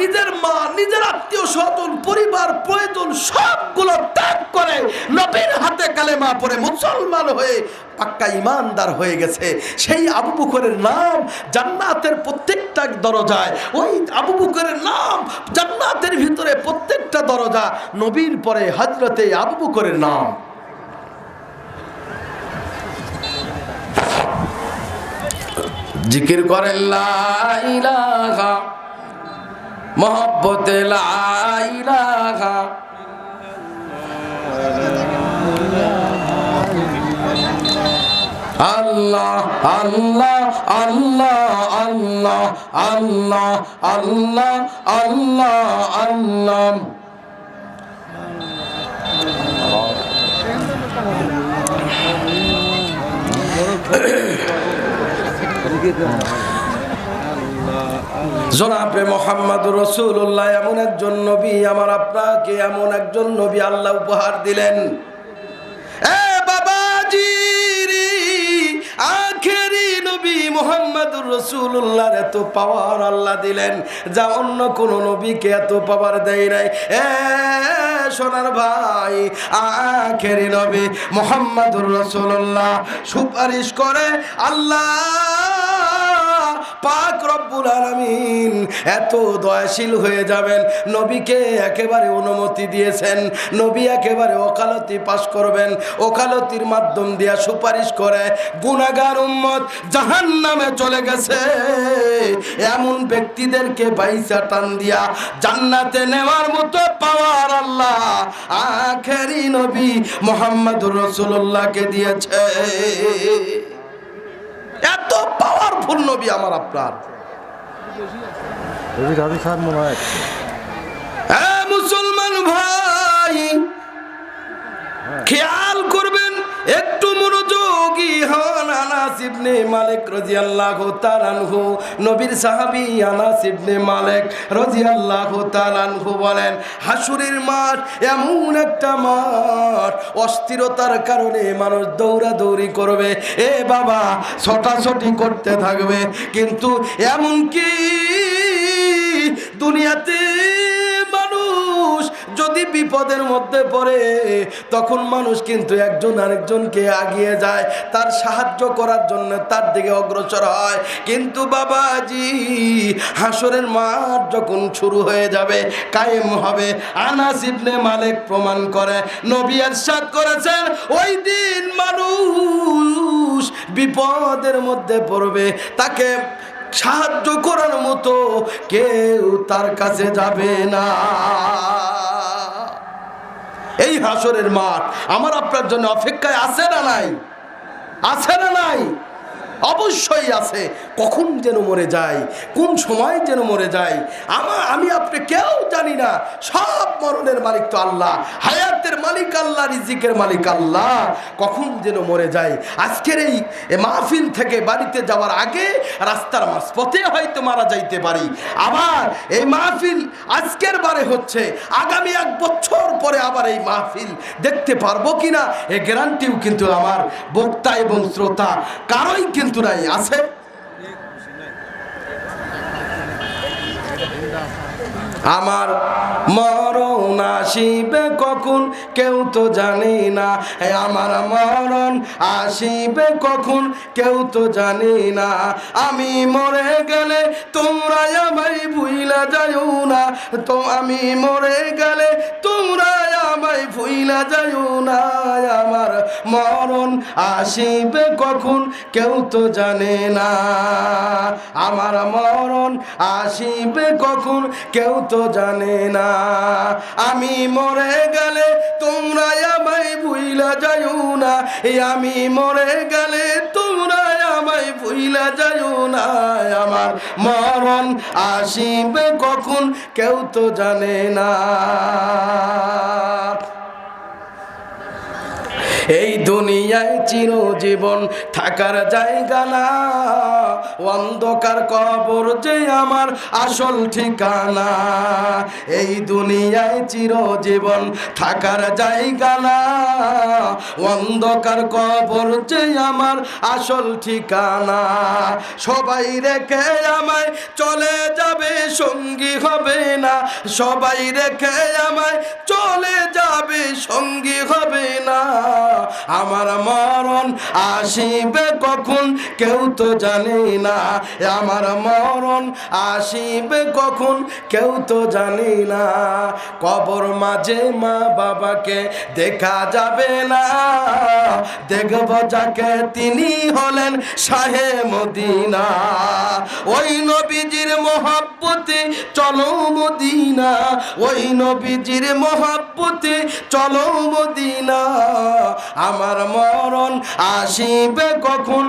নিজের মা, নিজের আত্মীয় স্বজন, পরিবার, প্রয়োজন সবগুলো ত্যাগ করে নবীর হাতে কালেমা পড়ে মুসলমান হয়ে পাক্কা ইমানদার হয়ে গেছে। সেই আবু বকরের নাম জান্নাতের প্রত্যেকটা দরজায়, ওই আবু বকরের নাম জান্নাতের ভিতরে প্রত্যেকটা দরজা, নবীর পরে হযরতে আবু বকরের নাম। জিকির করেন লা ইলাহা, মহব্বতে লা ইলাহা, আল্লাহ আল্লাহ আল্লাহ আল্লাহ আল্লাহ আল্লাহ আল্লাহ আল্লাহ। জনাবে মুহাম্মদুর রাসূলুল্লাহ এমন একজন নবী, আমার আপনাকে এমন একজন নবী আল্লাহ উপহার দিলেন। এ বাবাজি রে, আখেরি নবী মুহাম্মদুর রাসূলুল্লাহর এত পাওয়ার আল্লাহ দিলেন যা অন্য কোন নবীকে এত পাওয়ার দেয় নাই। এ সোনার ভাই, আখেরি নবী মুহাম্মদুর রাসূলুল্লাহ সুপারিশ করে আল্লাহ পাক রব্বুল আলামিন এত দয়াশীল হয়ে যাবেন, নবীকে একেবারে অনুমতি দিয়েছেন, নবী একেবারে ওকালতি পাশ করবেন, ওকালতির মাধ্যম দিয়া সুপারিশ করে গুনাহগার উম্মত জাহান্নামে চলে গেছে এমন ব্যক্তিদেরকে বাইসা টান দিয়া জান্নাতে নেওয়ার মতো পাওয়ার আল্লাহ আখেরি নবী মুহাম্মদুর রাসূলুল্লাহকে দিয়েছে। এত পাওয়ারফুল নবী আমার আপনার। মুসলমান ভাই খেয়াল করবেন, একটু মনোযোগী হন। আনাস ইবনে মালিক রাদিয়াল্লাহু তাআলা আনহু, নবীর সাহাবী আনাস ইবনে মালিক রাদিয়াল্লাহু তাআলা আনহু বলেন, হাসুরের মাঠ এমন একটা মাঠ, অস্থিরতার কারণে মানুষ দৌড়াদৌড়ি করবে, এ বাবা ছোটাছুটি করতে থাকবে, কিন্তু এমন কি দুনিয়াতে মানুষ যদি বিপদের মধ্যে পড়ে তখন মানুষ কিন্তু একজন আরেকজনকে আগিয়ে যায়, তার সাহায্য করার জন্য তার দিকে অগ্রসর হয়। কিন্তু বাবাজি হাসরের মাঠ যখন শুরু হয়ে যাবে, কায়েম হবে, আনাস ইবনে মালিক প্রমাণ করে, নবী ইরশাদ করেছেন ওই দিন মানুষ বিপদের মধ্যে পড়বে, তাকে সাহায্য করার মতো কেউ তার কাছে যাবে না। এই হাসরের মাঠ আমার আপনার জন্য অপেক্ষায় আছে না নাই? আছে না নাই? অবশ্যই আছে। কখন যেন মরে যায়, কোন সময় যেন মরে যায় আমি আপনি কেউ জানি না। সব মরণের মালিক তো আল্লাহ, হায়াতের মালিক আল্লাহ, রিজিকের মালিক আল্লাহ। কখন যেন মরে যায়। আজকের এই মাহফিল থেকে বাড়িতে যাওয়ার আগে রাস্তার মাঝপথে হয়তো মারা যাইতে পারি। আবার এই মাহফিল আজকের বারে হচ্ছে, আগামী 1 বছর পরে আবার এই মাহফিল দেখতে পারবো কিনা এই গ্যারান্টিও কিন্তু আমার বক্তা এবং শ্রোতা কারোই কিন্তু নাই। আছে আমার মরণ আসিবে কখন কেউ তো জানে না, আমার মরণ আসিবে কখন কেউ তো জানে না, আমি মরে গেলে তোমরা আমায় ভুইলা যাইও না, তো আমি মরে গেলে তোমরা আমায় ভুইলা যাইও না, আমার মরণ আসিবে কখন কেউ তো জানে না, আমার মরণ আসিবে কখন কেউ তো জানে না, আমি মরে গেলে তোমরা আমায় ভুইলা যাইও না, আমি মরে গেলে তোমরা আমায় ভুইলা যাইও না, আমার মরণ আসিবে কখন কেউ তো জানে না। এই দুনিয়ায় চিরজীবন থাকার জায়গা না, অন্ধকার কবর যে আমার আসল ঠিকানা। এই দুনিয়ায় চিরজীবন থাকার জায়গা না, অন্ধকার কবর যে আমার আসল ঠিকানা। সবাই রেখে আমায় চলে যাবে, সঙ্গী হবে না। সবাই রেখে আমায় চলে যাবে, সঙ্গী হবে না। আমার মরণ আসিবে কখন কেউ তো জানে না। আমার মরণ আসিবে কখন কেউ তো জানে না। কবর মাঝে মা বাবাকে দেখা যাবে না, দেখব যাকে তিনি হলেন শাহে মদিনা। ওই নবীজির মহব্বতে চলো মদিনা, ওই নবীজির মহব্বতে চলো মদিনা। আমার মরণ আসিবে কখন